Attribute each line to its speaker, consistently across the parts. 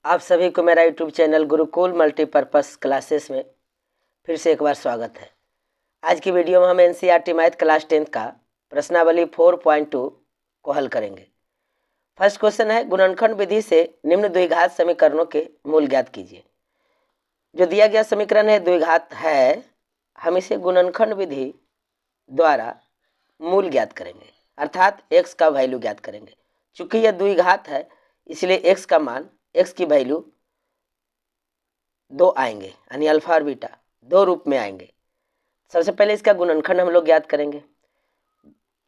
Speaker 1: आप सभी को मेरा YouTube channel Gurukul multipurpose classes में फिर से एक बार स्वागत है। आज की वीडियो में हम एनसीईआरटी मैथ क्लास 10 का प्रश्नावली 4.2 को हल करेंगे। फर्स्ट क्वेश्चन है, गुणनखंड विधि से निम्न द्विघात समीकरणों के मूल ज्ञात कीजिए। जो दिया गया समीकरण है द्विघात है, हम इसे गुणनखंड विधि द्वारा मूल ज्ञात करेंगे, अर्थात x का वैल्यू ज्ञात करेंगे। चूंकि यह द्विघात है इसलिए x का मान, x की वैल्यू 2 आएंगे, यानी अल्फा और बीटा 2 रूप में आएंगे। सबसे पहले इसका गुणनखंड हम लोग ज्ञात करेंगे।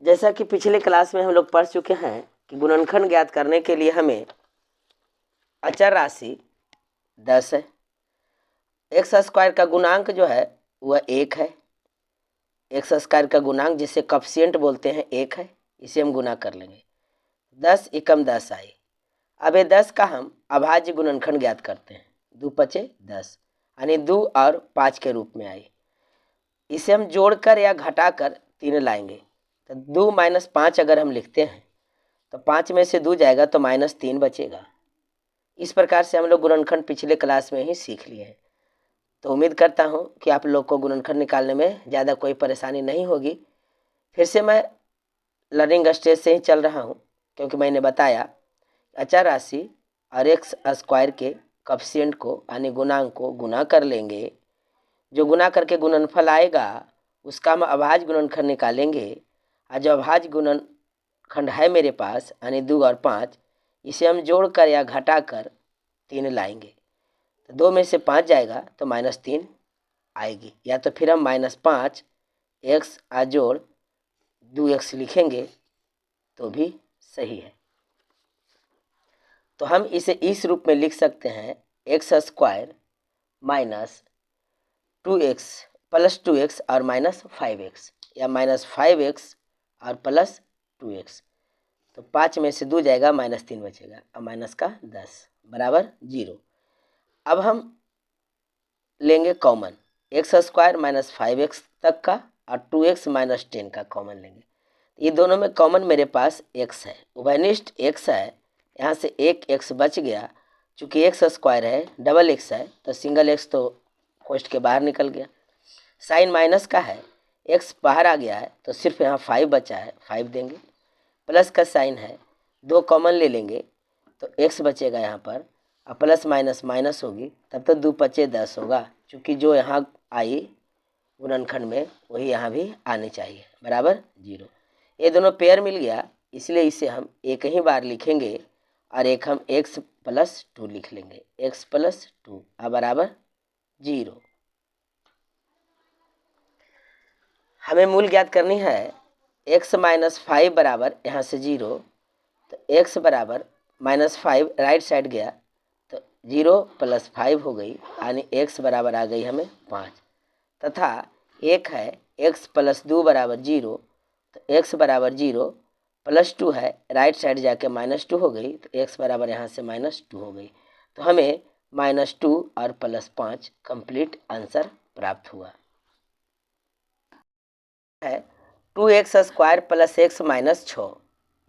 Speaker 1: जैसा कि पिछले क्लास में हम लोग पढ़ चुके हैं कि गुणनखंड ज्ञात करने के लिए हमें अचर राशि 10 है, एक्स स्क्वायर का गुणांक जो है वह 1 है, एक्स स्क्वायर का गुणांक जिसे कॉफिशिएंट बोलते हैं 1 है, इसे हम गुना कर लेंगे। 10 एकम 10 आई। अब ये 10 का हम अभाज्य गुणनखंड ज्ञात करते हैं। 2 पचे 10, यानी 2 और 5 के रूप में आई। इसे हम जोड़कर या घटाकर 3 लाएंगे, तो 2 - 5 अगर हम लिखते हैं तो 5 में से 2 जाएगा तो -3 बचेगा। इस प्रकार से हम लोग गुणनखंड पिछले क्लास में ही सीख लिए हैं। तो उम्मीद करता हूँ कि आप लोग को गुणनखंड निकालने में ज़्यादा कोई परेशानी नहीं होगी। फिर से मैं लर्निंग स्टेज से ही चल रहा हूँ, क्योंकि मैंने बताया अचर राशि और एक्स स्क्वायर के कॉफिशिएंट को यानी गुणांक को गुना कर लेंगे। जो गुना करके गुणनफल आएगा उसका हम अभाज्य गुणनखंड निकालेंगे। और जो अभाज्य गुणनखंड है मेरे पास यानी 2 और 5, इसे हम जोड़कर या घटाकर 3 लाएंगे, तो 2 में से 5 जाएगा तो -3 आएगी। या तो फिर हम -5 एक्स जोड़ 2x लिखेंगे तो भी सही है। तो हम इसे इस रूप में लिख सकते हैं, x square minus 2x plus 2x और -5x, या -5x और प्लस 2x। तो 5 में से 2 जाएगा, -3 बचेगा और माइनस का 10 बराबर 0। अब हम लेंगे कॉमन, एक्स स्क्वायर -5x तक का और 2x - 10 का कॉमन लेंगे। ये दोनों में कॉमन मेरे पास x है, उभयनिष्ठ x है। यहाँ से एक x बच गया। चूँकि एक्स स्क्वायर है, डबल x है, तो सिंगल x तो कोष्ठ के बाहर निकल गया। साइन माइनस का है, x बाहर आ गया है तो सिर्फ यहाँ 5 बचा है, 5 देंगे। प्लस का साइन है, 2 कॉमन ले लेंगे तो x बचेगा यहाँ पर, और प्लस माइनस माइनस होगी, तब तो 2 पचे 10 होगा। चूँकि जो यहाँ आई गुणनखंड में वही यहाँ भी आनी चाहिए, बराबर 0। ये दोनों पेयर मिल गया, इसलिए इसे हम एक ही बार लिखेंगे और एक हम x + 2 लिख लेंगे, x + 2 बराबर 0। हमें मूल ज्ञात करनी है। x - 5 बराबर यहाँ से 0, तो x बराबर -5 राइट साइड गया तो 0 + 5 हो गई, यानी x बराबर आ गई हमें 5। तथा एक है x + 2 बराबर 0, तो x बराबर 0 + 2 है, राइट साइड जाके -2 हो गई, तो x बराबर यहाँ से -2 हो गई। तो हमें -2 और +5 कंप्लीट आंसर प्राप्त हुआ है। 2x² + x - 6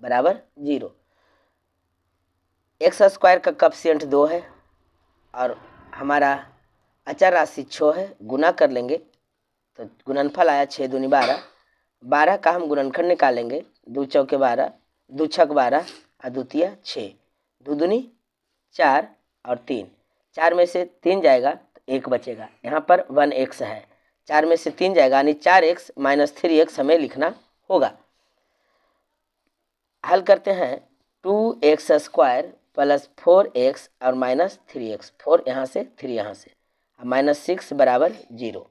Speaker 1: बराबर 0। एक्स स्क्वायर का कॉफिशिएंट 2 है और हमारा अचर राशि 6 है, गुना कर लेंगे तो गुणनफल आया 6 दूनी 12। 12 का हम गुणनखंड निकालेंगे, 2 चौके 12, 2 छक 12 और द्वितीय 6, 2 दूनी 4 और 3, 4 में से 3 जाएगा तो 1 बचेगा। यहाँ पर 1x है, 4 में से 3 जाएगा, यानी 4x - 3x हमें लिखना होगा। हल करते हैं, 2x² + 4x और -3x, 4 यहाँ से 3 यहाँ से, -6 बराबर 0।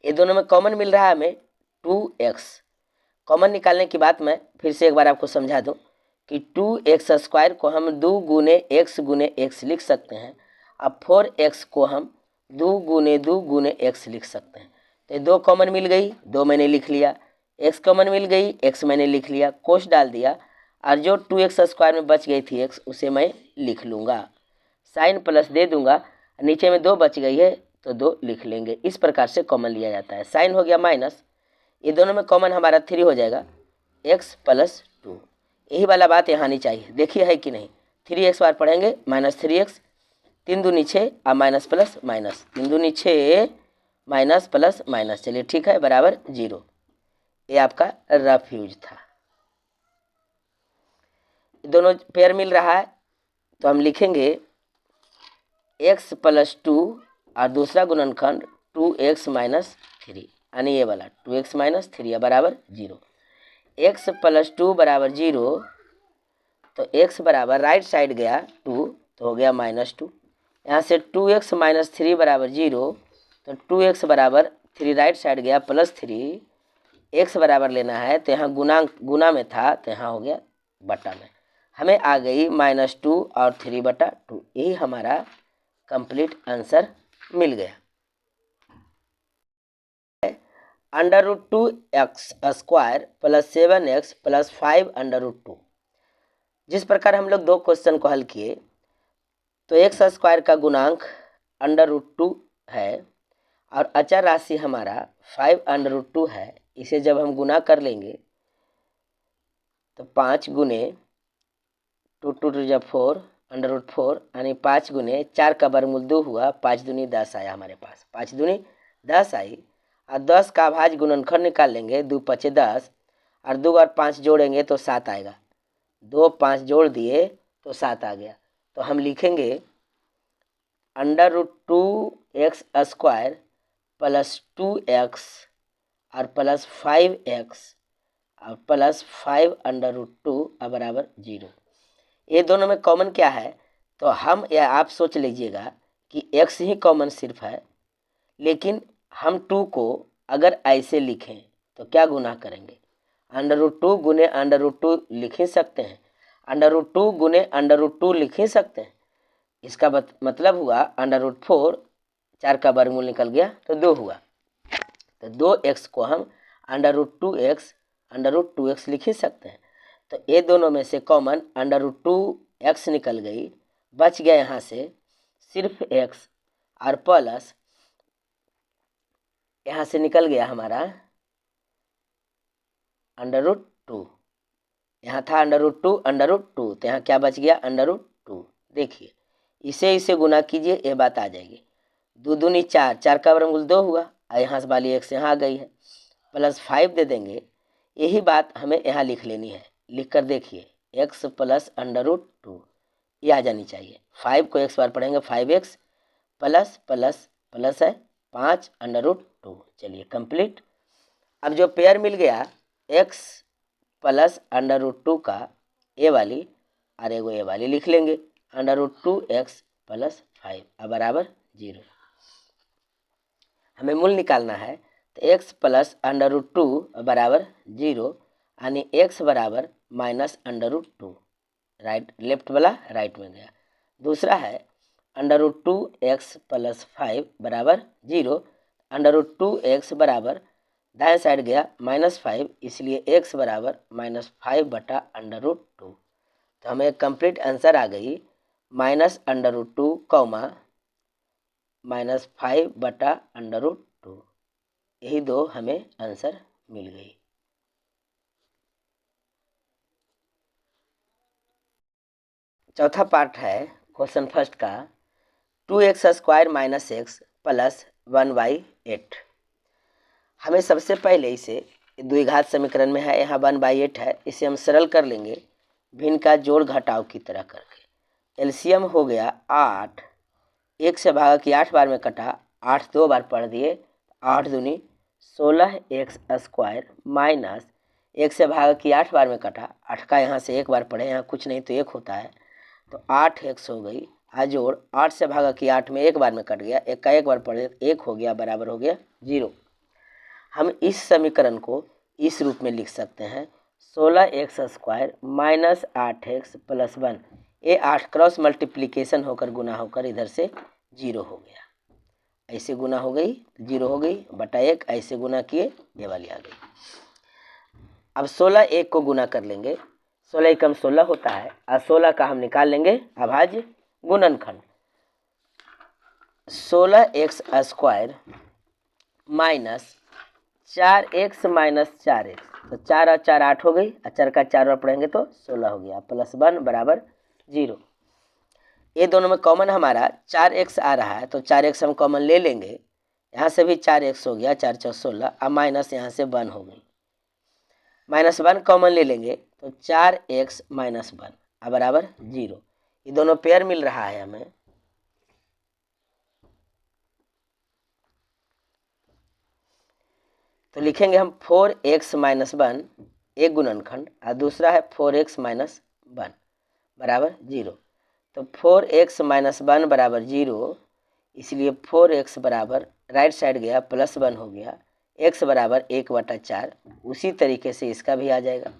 Speaker 1: ये दोनों में कॉमन मिल रहा है हमें 2x। कॉमन निकालने की बात मैं फिर से एक बार आपको समझा दूं कि 2x² को हम 2 गुने x लिख सकते हैं। अब 4x को हम 2 गुने 2 गुने x लिख सकते हैं। तो 2 कॉमन मिल गई, 2 मैंने लिख लिया, x कॉमन मिल गई, x मैंने लिख लिया, कोष्ठ डाल दिया, और जो 2x² में बच गई थी x उसे मैं लिख लूँगा, साइन प्लस दे दूंगा, नीचे में 2 बच गई है तो 2 लिख लेंगे। इस प्रकार से कॉमन लिया जाता है। साइन हो गया माइनस, ये दोनों में कॉमन हमारा 3 हो जाएगा, x + 2। यही वाला बात यहाँ आनी चाहिए, देखिए है कि नहीं। 3x बार पढ़ेंगे -3x, 3 दूनी 6 और माइनस प्लस माइनस, 3 दूनी 6 माइनस प्लस माइनस, चलिए ठीक है, बराबर 0। ये आपका रफ यूज था। दोनों पेयर मिल रहा है तो हम लिखेंगे x + 2 और दूसरा गुणनखंड 2x - 3, यानी ये वाला 2x - 3 बराबर 0। x + 2 बराबर 0, तो x बराबर राइट साइड गया 2 तो हो गया -2। यहाँ से 2x - 3 बराबर 0, तो 2x बराबर 3 राइट साइड गया +3, x बराबर लेना है तो यहाँ गुना में था तो यहाँ हो गया बटा में। हमें आ गई -2 और 3/2, यही हमारा कंप्लीट आंसर मिल गया। √2x² + 7x + 5√2। जिस प्रकार हम लोग 2 क्वेश्चन को हल किए तो x² का गुणांक √2 है और अचर राशि हमारा 5√2 है। इसे जब हम गुना कर लेंगे तो 5 गुने 2 2 2 4 √4, यानी 5 गुने 4 का वर्गमूल 2 हुआ, 5 दूनी 10 आया हमारे पास, 5 दूनी 10 आई। और 10 का भाज्य गुणनखंड निकाल लेंगे, 2 5 10 और 2 और 5 जोड़ेंगे तो 7 आएगा, 2 5 जोड़ दिए तो 7 आ गया। तो हम लिखेंगे √2x² + 2x और +5x और +5√2 बराबर 0। ये दोनों में कॉमन क्या है, तो हम या आप सोच लीजिएगा कि x ही कॉमन सिर्फ है, लेकिन हम 2 को अगर ऐसे लिखें तो क्या गुना करेंगे, √2 गुने √2 लिख ही सकते हैं, √2 गुने √2 लिख ही सकते हैं। इसका मतलब हुआ √4, 4 का वर्गमूल निकल गया तो 2 हुआ, तो 2x को हम √2x लिख ही सकते हैं। तो ये दोनों में से कॉमन √2x निकल गई, बच गया यहाँ से सिर्फ x और प्लस यहाँ से निकल गया हमारा √2, यहाँ था √2 तो यहाँ क्या बच गया √2। देखिए इसे गुना कीजिए, ये बात आ जाएगी, 2 दूनी 4, 4 का वर्गमूल 2 हुआ और यहाँ से वाली x यहाँ आ गई है, +5 दे देंगे। यही बात हमें यहाँ लिख लेनी है, लिख कर देखिए x + √2 ये आ जानी चाहिए। 5 को x बार पढ़ेंगे 5x प्लस प्लस प्लस है 5√2, चलिए कंप्लीट। अब जो पेयर मिल गया x + √2 का, ये वाली और एगो ये वाली लिख लेंगे, √2x + 5 बराबर 0। हमें मूल निकालना है तो x + √2 बराबर 0, यानी x बराबर -√2, राइट लेफ्ट वाला राइट में गया। दूसरा है √2x + 5 बराबर 0, √2x बराबर दाएं साइड गया -5, इसलिए x बराबर -5/√2। तो हमें कंप्लीट आंसर आ गई -√2, -5/√2, यही दो हमें आंसर मिल गई। चौथा पार्ट है क्वेश्चन फर्स्ट का, 2x² - x + 1/8। हमें सबसे पहले इसे द्विघात समीकरण में है, यहाँ 1/8 है, इसे हम सरल कर लेंगे भिन्न का जोड़ घटाव की तरह करके। एलसीएम हो गया 8, 1 से भागा कि 8 बार में कटा, 8 2 बार पढ़ दिए, 8 दूनी 16x² माइनस 1 से भागा कि 8 बार में कटा, 8 का यहाँ से 1 बार पढ़े, यहाँ कुछ नहीं तो 1 होता है, तो 8x हो गई, जोड़ 8 से भागा कि 8 में 1 बार में कट गया, 1 का 1 बार पढ़े 1 हो गया, बराबर हो गया 0। हम इस समीकरण को इस रूप में लिख सकते हैं 16x² माइनस 8x + 1, ये 8 क्रॉस मल्टीप्लिकेशन होकर गुना होकर इधर से 0 हो गया, ऐसे गुना हो गई 0 हो गई, बटा 1 ऐसे गुना किए ये वाली आ गई। अब 16 1 को गुना कर लेंगे, 16 एकम 16 होता है और 16 का हम निकाल लेंगे अभाज्य गुणनखंड, 16x² minus 4x minus 4x, तो 4 और 4 8 हो गई, और 4 का 4 बार पढ़ेंगे तो 16 हो गया, +1 बराबर 0। ये दोनों में कॉमन हमारा 4x आ रहा है, तो 4x हम कॉमन ले लेंगे। यहाँ से भी 4x हो गया, 4 4 16, अब माइनस यहाँ से 1 हो गई, -1 कॉमन ले लेंगे तो 4x - 1 अब बराबर 0। ये दोनों पेयर मिल रहा है हमें, तो लिखेंगे हम 4x - 1 एक गुणनखंड और दूसरा है 4x - 1 बराबर 0। तो 4x - 1 बराबर 0, इसलिए 4x बराबर राइट साइड गया +1 हो गया, x बराबर 1/4। उसी तरीके से इसका भी आ जाएगा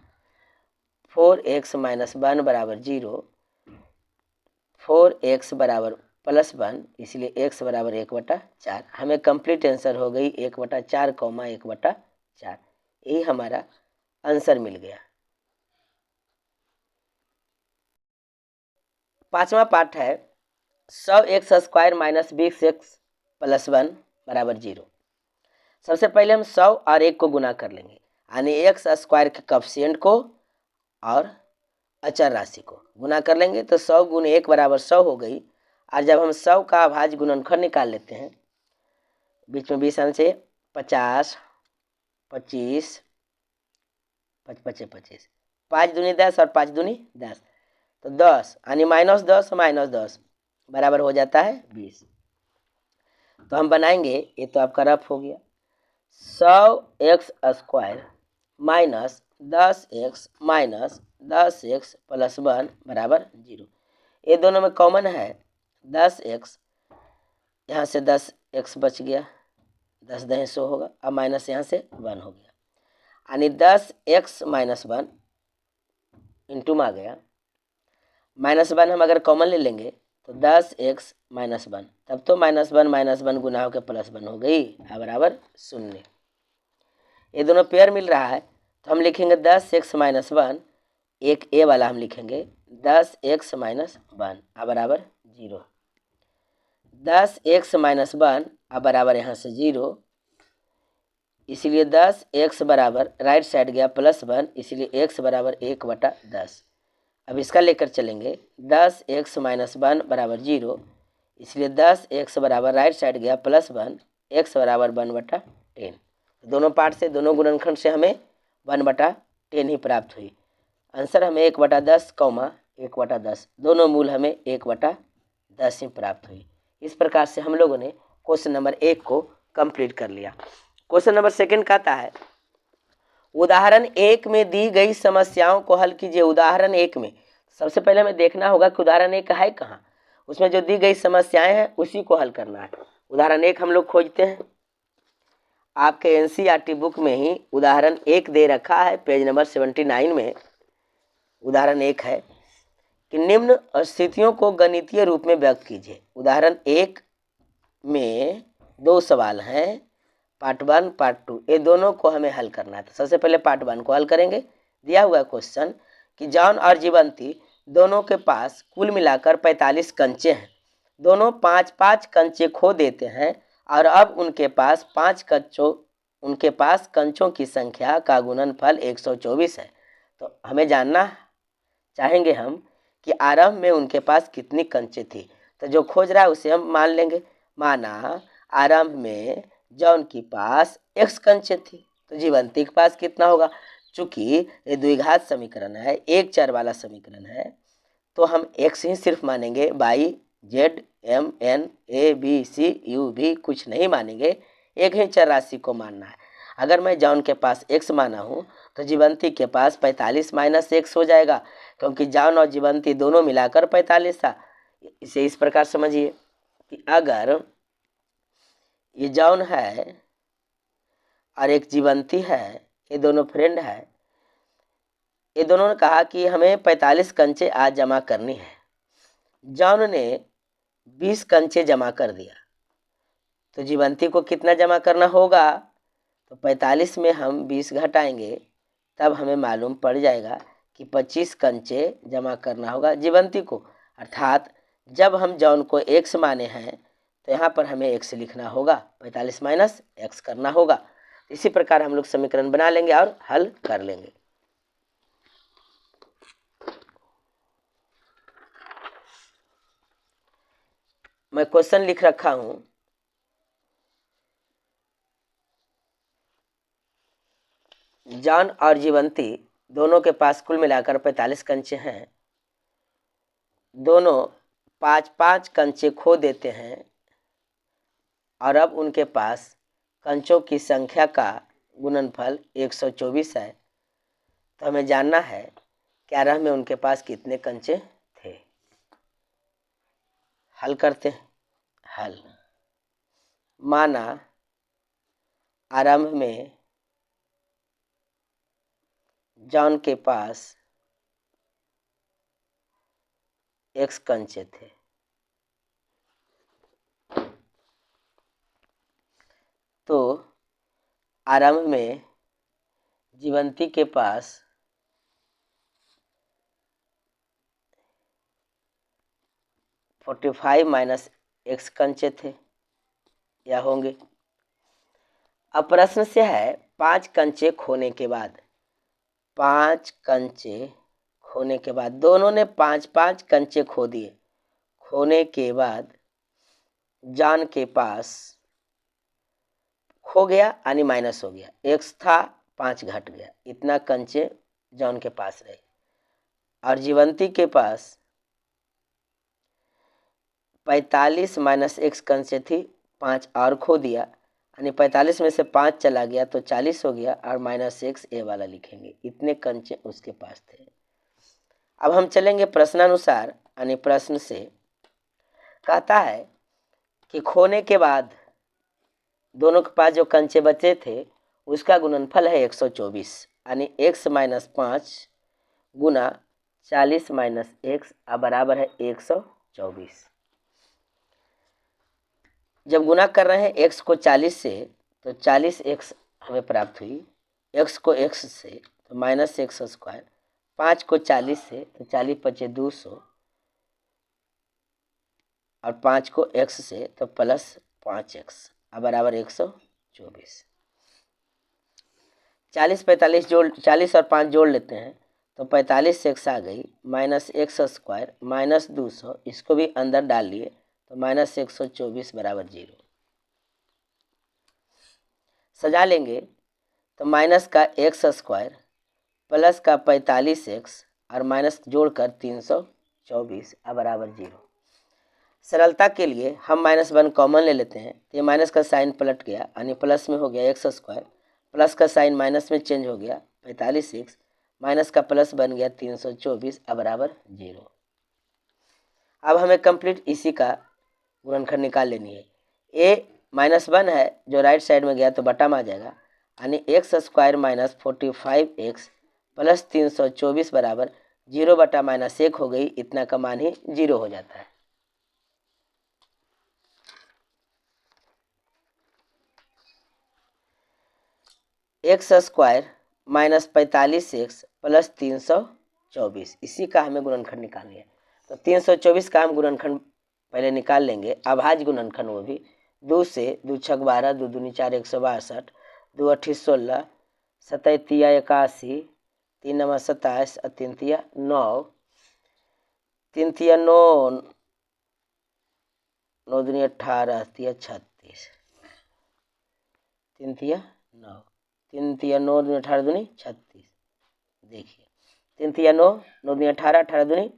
Speaker 1: 4x - 1 बराबर 0, 4x बराबर +1, इसलिए x बराबर 1/4। हमें कंप्लीट आंसर हो गई 1/4, 1/4। यही हमारा आंसर मिल गया। 5वां पार्ट है 100x² - 20x + 1 बराबर 0। सबसे पहले हम 100 और 1 को गुना कर लेंगे, यानी x² के कोएफिशिएंट को और अचर राशि को गुना कर लेंगे, तो 100 × 1 बराबर 100 हो गई। और जब हम 100 का अभाज्य गुणनखंड निकाल लेते हैं, बीच में 20 आने से 50, 25, 25 25, 5 दूनी 10 और 5 दूनी 10, तो 10 यानी -10 बराबर हो जाता है 20। तो हम बनाएंगे, ये तो आपका रफ हो गया, 100x² - 10x - 10x + 1 बराबर 0। ये दोनों में कॉमन है 10x, यहाँ से 10x बच गया, 10 10 100 होगा, अब माइनस यहाँ से 1 हो गया, यानी 10x - 1 इंटू में आ गया, -1 हम अगर कॉमन ले लेंगे तो 10x - 1, तब तो -1 - 1 गुना होकर +1 हो गई, बराबर 0। ये दोनों पेयर मिल रहा है, तो हम लिखेंगे 10x - 1, एक ए वाला हम लिखेंगे 10x - 1 बराबर 0। 10x - 1 बराबर यहाँ से 0, इसलिए 10x बराबर राइट साइड गया +1, इसलिए x बराबर 1/10। अब इसका लेकर चलेंगे 10x - 1 बराबर 0, इसलिए 10x बराबर राइट साइड गया +1, x बराबर 1/10। दोनों पार्ट से, दोनों गुणनखंड से हमें 1/10 ही प्राप्त हुई। आंसर हमें 1/10, 1/10, दोनों मूल हमें 1/10 ही प्राप्त हुई। इस प्रकार से हम लोगों ने क्वेश्चन नंबर 1 को कंप्लीट कर लिया। क्वेश्चन नंबर 2 कहता है उदाहरण 1 में दी गई समस्याओं को हल कीजिए। उदाहरण 1 में सबसे पहले हमें देखना होगा कि उदाहरण 1 है कहाँ, उसमें जो दी गई समस्याएं हैं उसी को हल करना है। उदाहरण 1 हम लोग खोजते हैं, आपके एनसीईआरटी बुक में ही उदाहरण 1 दे रखा है, पेज नंबर 79 में उदाहरण 1 है कि निम्न स्थितियों को गणितीय रूप में व्यक्त कीजिए। उदाहरण 1 में 2 सवाल हैं, पार्ट 1 पार्ट 2, ये दोनों को हमें हल करना है। तो सबसे पहले पार्ट 1 को हल करेंगे। दिया हुआ क्वेश्चन कि जॉन और जीवंती दोनों के पास कुल मिलाकर 45 कंचे हैं, दोनों 5-5 कंचे खो देते हैं और अब उनके पास कंचों की संख्या का गुणनफल 124 है। तो हमें जानना चाहेंगे हम कि आरंभ में उनके पास कितनी कंचे थी। तो जो खोज रहा है उसे हम मान लेंगे, माना आरंभ में जॉन के पास x कंचे थी, तो जीवंती के पास कितना होगा। चूंकि ये द्विघात समीकरण है, एक चर वाला समीकरण है, तो हम x ही सिर्फ मानेंगे, y z m n a b c u भी कुछ नहीं मानेंगे, एक ही चर राशि को मानना है। अगर मैं जॉन के पास x माना हूँ तो जीवंती के पास 45 - x हो जाएगा, क्योंकि जॉन और जीवंती दोनों मिलाकर 45 था। इसे इस प्रकार समझिए कि अगर ये जॉन है और एक जीवंती है, ये दोनों फ्रेंड है, ये दोनों ने कहा कि हमें 45 कंचे आज जमा करनी है। जॉन ने 20 कंचे जमा कर दिया, तो जीवंती को कितना जमा करना होगा। तो 45 में हम 20 घटाएंगे, तब हमें मालूम पड़ जाएगा कि 25 कंचे जमा करना होगा जीवंती को। अर्थात जब हम जॉन को x माने हैं तो यहाँ पर हमें x लिखना होगा, 45 - x करना होगा। इसी प्रकार हम लोग समीकरण बना लेंगे और हल कर लेंगे। मैं क्वेश्चन लिख रखा हूं, जॉन और जीवंती दोनों के पास कुल मिलाकर 45 कंचे हैं। दोनों 5-5 कंचे खो देते हैं और अब उनके पास कंचों की संख्या का गुणनफल 124 है। तो हमें जानना है कि आरंभ में उनके पास कितने कंचे थे। हल करते हैं। हल, माना आरंभ में जॉन के पास x कंचे थे, तो आरंभ में जीवंती के पास 45 माइनस x कंचे थे या होंगे। अब प्रश्न से है 5 कंचे खोने के बाद, 5 कंचे खोने के बाद दोनों ने 5-5 कंचे खो दिए। खोने के बाद जॉन के पास खो गया यानी माइनस हो गया, x था 5 घट गया, इतना कंचे जॉन के पास रहे। और जीवंती के पास 45 माइनस x कंचे थी, 5 और खो दिया यानी 45 में से 5 चला गया तो 40 हो गया और माइनस x ए वाला लिखेंगे, इतने कंचे उसके पास थे। अब हम चलेंगे प्रश्नानुसार, यानी प्रश्न से कहता है कि खोने के बाद दोनों के पास जो कंचे बचे थे उसका गुणनफल है 124, यानी x माइनस 5 गुना 40 माइनस x बराबर है 124। जब गुना कर रहे हैं x को 40 से तो 40x हमें प्राप्त हुई, x को x से तो माइनस एक्स स्क्वायर, 5 को 40 से तो 40 पचे 200 और 5 को x से तो प्लस 5x बराबर 124। 40-45 जोड़, 40 और 5 जोड़ लेते हैं तो 45x आ गई, माइनस एक्स स्क्वायर माइनस 200, इसको भी अंदर डाल लिए तो माइनस 124 बराबर 0। सजा लेंगे तो माइनस का एक्स स्क्वायर प्लस का 45x और माइनस जोड़कर 324 बराबर 0। सरलता के लिए हम -1 कॉमन ले लेते हैं, तो ये माइनस का साइन पलट गया यानी प्लस में हो गया एक्स स्क्वायर, प्लस का साइन माइनस में चेंज हो गया 45x, माइनस का प्लस बन गया 324 बराबर 0। अब हमें कंप्लीट इसी का गुणनखंड निकाल लेनी है। a -1 है जो राइट साइड में गया तो बटा में आ जाएगा, यानी x square minus 45x plus 324 बराबर 0 बटा -1 हो गई, इतना का मान ही 0 हो जाता है। X square minus 45x plus 324, इसी का हमें गुणनखंड निकालनी है। तो 324 का हम गुणनखंड पहले निकाल लेंगे, अभाज्य गुणनखंड, वो भी 2 से 2 छक 12, 2 दूनी 4 162, 2 अठी 16, 7 तिया 81, 3 नमा 27 और 3 तिया 9, 3 तिया 9, 9 दूनी 18, तिया 36, 3 तिया 9, 3 तिया 9 दूनी 18 दूनी 36। देखिए 3 तिया 9, 9 दूनी 18, 18 दूनी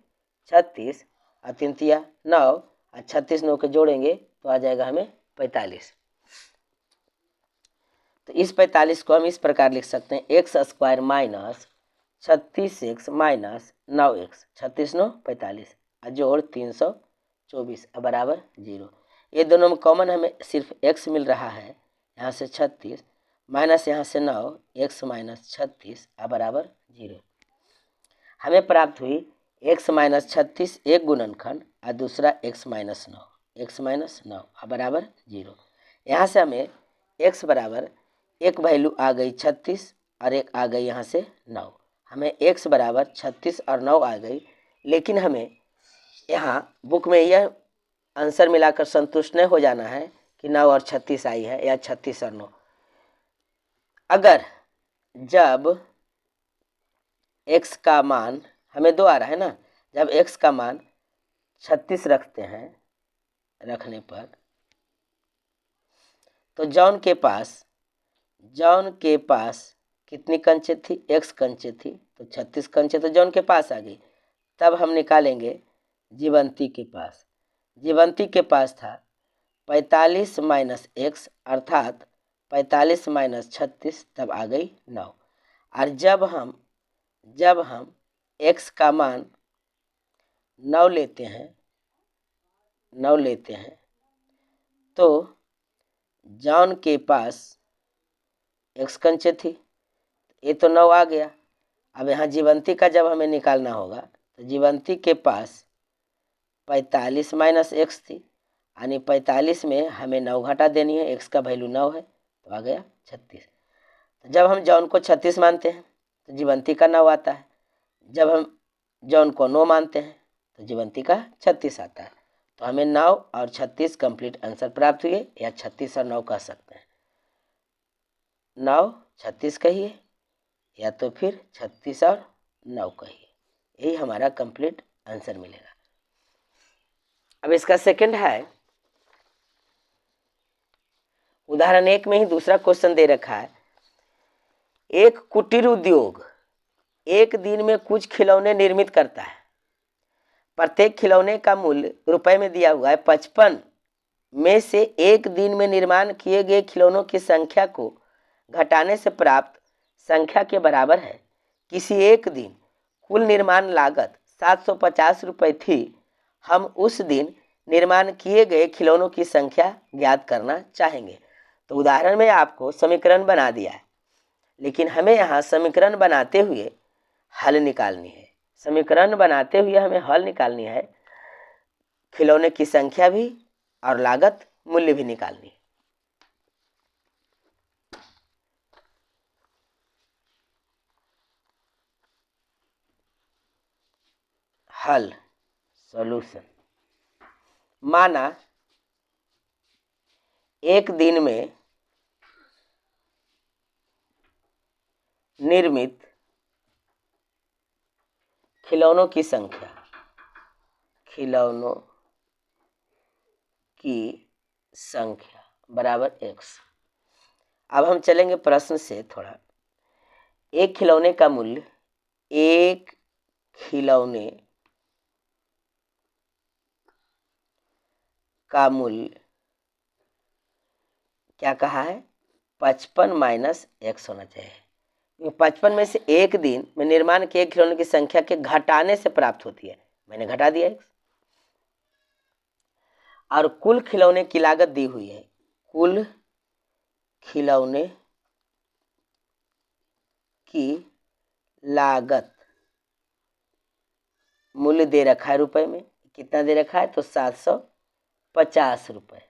Speaker 1: 36 और 3 तिया 9 और 36 9 के जोड़ेंगे तो आ जाएगा हमें 45। तो इस 45 को हम इस प्रकार लिख सकते हैं, x square minus 36x minus 9x, 36 9 45 जोड़ 324 बराबर 0। ये दोनों में कॉमन हमें सिर्फ x मिल रहा है, यहाँ से 36 माइनस यहाँ से 9, x माइनस 36 बराबर 0। हमें प्राप्त हुई x माइनस 36 एक गुणनखंड और दूसरा x माइनस 9, x माइनस 9 बराबर 0। यहाँ से हमें x बराबर एक वैल्यू आ गई 36 और एक आ गई यहाँ से 9, हमें x बराबर 36 और 9 आ गई। लेकिन हमें यहाँ बुक में यह आंसर मिलाकर संतुष्ट नहीं हो जाना है कि 9 और 36 आई है या 36 और 9। अगर जब x का मान हमें 2 आ रहा है ना, जब x का मान 36 रखते हैं रखने पर, तो जॉन के पास कितनी कंचे थी? x कंचे थी, तो 36 कंचे तो जॉन के पास आ गई। तब हम निकालेंगे जीवंती के पास। जीवंती के पास था 45 माइनस एक्स अर्थात 45 माइनस 36, तब आ गई 9। और जब हम x का मान 9 लेते हैं तो जॉन के पास x कंचे थी, ये तो 9 आ गया। अब यहाँ जीवंती का जब हमें निकालना होगा तो जीवंती के पास 45 माइनस एक्स थी, यानी 45 में हमें 9 घटा देनी है, x का वैल्यू 9 है, तो आ गया 36। तो जब हम जॉन को 36 मानते हैं तो जीवंती का 9 आता है, जब हम जॉन को 9 मानते हैं तो जीवंती का 36 आता है। तो हमें 9 और 36 कंप्लीट आंसर प्राप्त हुए, या 36 और 9 कह सकते हैं। 9 36 कहिए, या तो फिर 36 और 9 कहिए, यही हमारा कंप्लीट आंसर मिलेगा। अब इसका सेकंड है, उदाहरण 1 में ही दूसरा क्वेश्चन दे रखा है। एक कुटीर उद्योग एक दिन में कुछ खिलौने निर्मित करता है। प्रत्येक खिलौने का मूल्य रुपए में दिया हुआ है। 55 में से एक दिन में निर्माण किए गए खिलौनों की संख्या को घटाने से प्राप्त संख्या के बराबर है। किसी एक दिन कुल निर्माण लागत 750 रुपये थी। हम उस दिन निर्माण किए गए खिलौनों की संख्या ज्ञात करना चाहेंगे। तो उदाहरण में आपको समीकरण बना दिया है, लेकिन हमें यहाँ समीकरण बनाते हुए हल निकालनी है। समीकरण बनाते हुए हमें हल निकालनी है, खिलौने की संख्या भी और लागत मूल्य भी निकालनी है। हल सॉल्यूशन, माना एक दिन में निर्मित खिलौनों की संख्या बराबर x। अब हम चलेंगे प्रश्न से थोड़ा। एक खिलौने का मूल्य क्या कहा है? 55 माइनस एक्स होना चाहिए। 55 में से एक दिन में निर्माण किए खिलौने की संख्या के घटाने से प्राप्त होती है, मैंने घटा दिया x। और कुल खिलौने की लागत दी हुई है। कुल खिलौने की लागत मूल्य दे रखा है रुपए में, कितना दे रखा है? तो 750 रुपये।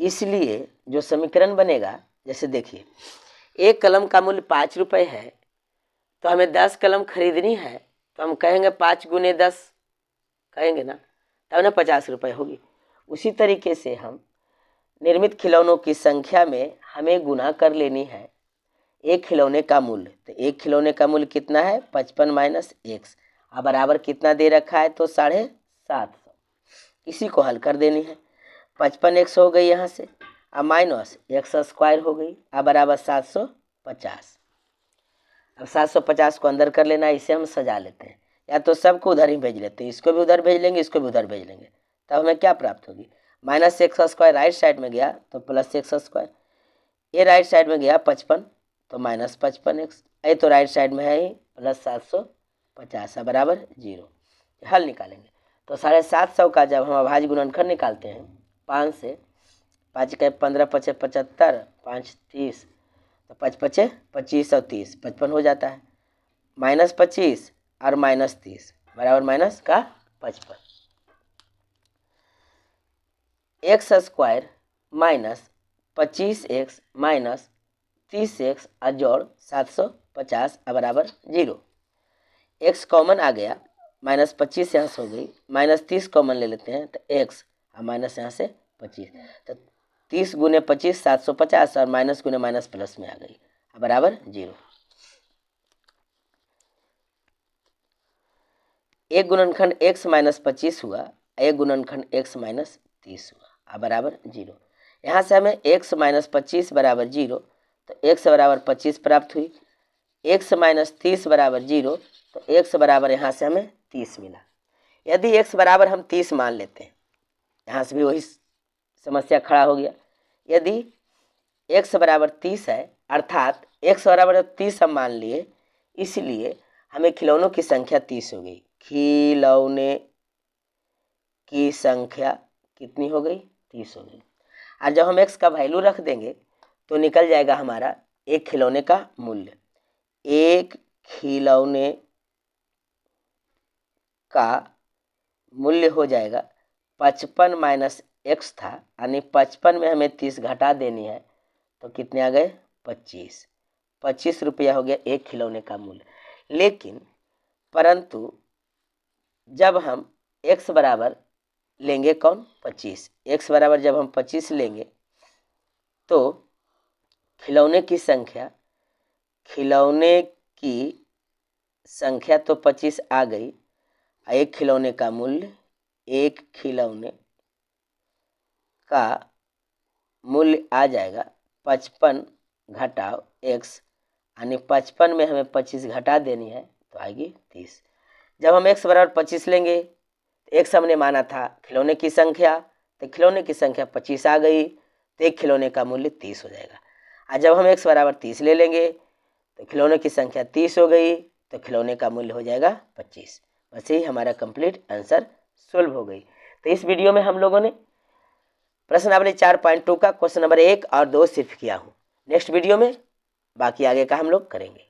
Speaker 1: इसलिए जो समीकरण बनेगा, जैसे देखिए एक कलम का मूल्य 5 रुपये है, तो हमें 10 कलम खरीदनी है, तो हम कहेंगे 5 गुने 10 कहेंगे ना, तब ना 50 रुपये होगी। उसी तरीके से हम निर्मित खिलौनों की संख्या में हमें गुना कर लेनी है एक खिलौने का मूल्य। तो एक खिलौने का मूल्य कितना है? 55 माइनस एक्स, अब बराबर कितना दे रखा है? तो 750। इसी को हल कर देनी है। 55 एक्स हो गई यहाँ से, अब माइनस एक्स स्क्वायर हो गई, अब बराबर 750। अब 750 को अंदर कर लेना, इसे हम सजा लेते हैं, या तो सबको उधर ही भेज लेते हैं, इसको भी उधर भेज लेंगे, इसको भी उधर भेज लेंगे, तब हमें क्या प्राप्त होगी? Minus x square right side में गया तो प्लस एक्स स्क्वायर, ये राइट साइड में गया 55 तो माइनस 55x, ये तो राइट साइड में है ही प्लस 750 बराबर 0। हल निकालेंगे तो 750 का जब हम अभाज्य गुणनखंड निकालते हैं 5 से, 5 के 15 पचे 75, 5 30, तो 5 पचे 25 और 30 55 हो जाता है। माइनस 25 और माइनस 30 बराबर माइनस का 55। X square minus 25x minus 30x और जोड़ 750 बराबर 0। x कॉमन आ गया, माइनस 25 यहाँ से हो गई, माइनस 30 कॉमन ले लेते हैं तो x और माइनस यहाँ से 25, तो 30 गुने 25 750 और माइनस गुने माइनस प्लस में आ गई बराबर 0। एक गुणनखंड x माइनस 25 हुआ, एक गुणनखंड x माइनस 30 हुआ बराबर 0। यहाँ से हमें x माइनस 25 बराबर 0, तो x बराबर 25 प्राप्त हुई। x माइनस 30 बराबर 0, तो x बराबर यहाँ से हमें 30 मिला। यदि x बराबर हम 30 मान लेते हैं, यहाँ से भी वही समस्या खड़ा हो गया। यदि x बराबर 30 है, अर्थात x बराबर 30 हम मान लिए, इसलिए हमें खिलौनों की संख्या 30 हो गई। खिलौने की संख्या कितनी हो गई? 30 हो गई। और जब हम x का वैल्यू रख देंगे तो निकल जाएगा हमारा एक खिलौने का मूल्य। एक खिलौने का मूल्य हो जाएगा 55 माइनस x था, यानी 55 में हमें 30 घटा देनी है, तो कितने आ गए? 25 रुपया हो गया एक खिलौने का मूल्य। लेकिन परंतु जब हम x बराबर लेंगे कौन? 25। x बराबर जब हम 25 लेंगे तो खिलौने की संख्या तो 25 आ गई। एक खिलौने का मूल्य, एक खिलौने का मूल्य आ जाएगा 55 घटाव x, यानी 55 में हमें 25 घटा देनी है, तो आएगी 30। जब हम x बराबर 25 लेंगे, x हमने माना था खिलौने की संख्या, तो खिलौने की संख्या 25 आ गई, तो एक खिलौने का मूल्य 30 हो जाएगा। और जब हम x बराबर 30 ले लेंगे तो खिलौने की संख्या 30 हो गई, तो खिलौने का मूल्य हो जाएगा 25। बस यही हमारा कंप्लीट आंसर सोल्व हो गई। तो इस वीडियो में हम लोगों ने प्रश्नावली 4.2 का क्वेश्चन नंबर 1 और 2 सिर्फ किया हूँ। नेक्स्ट वीडियो में बाकी आगे का हम लोग करेंगे।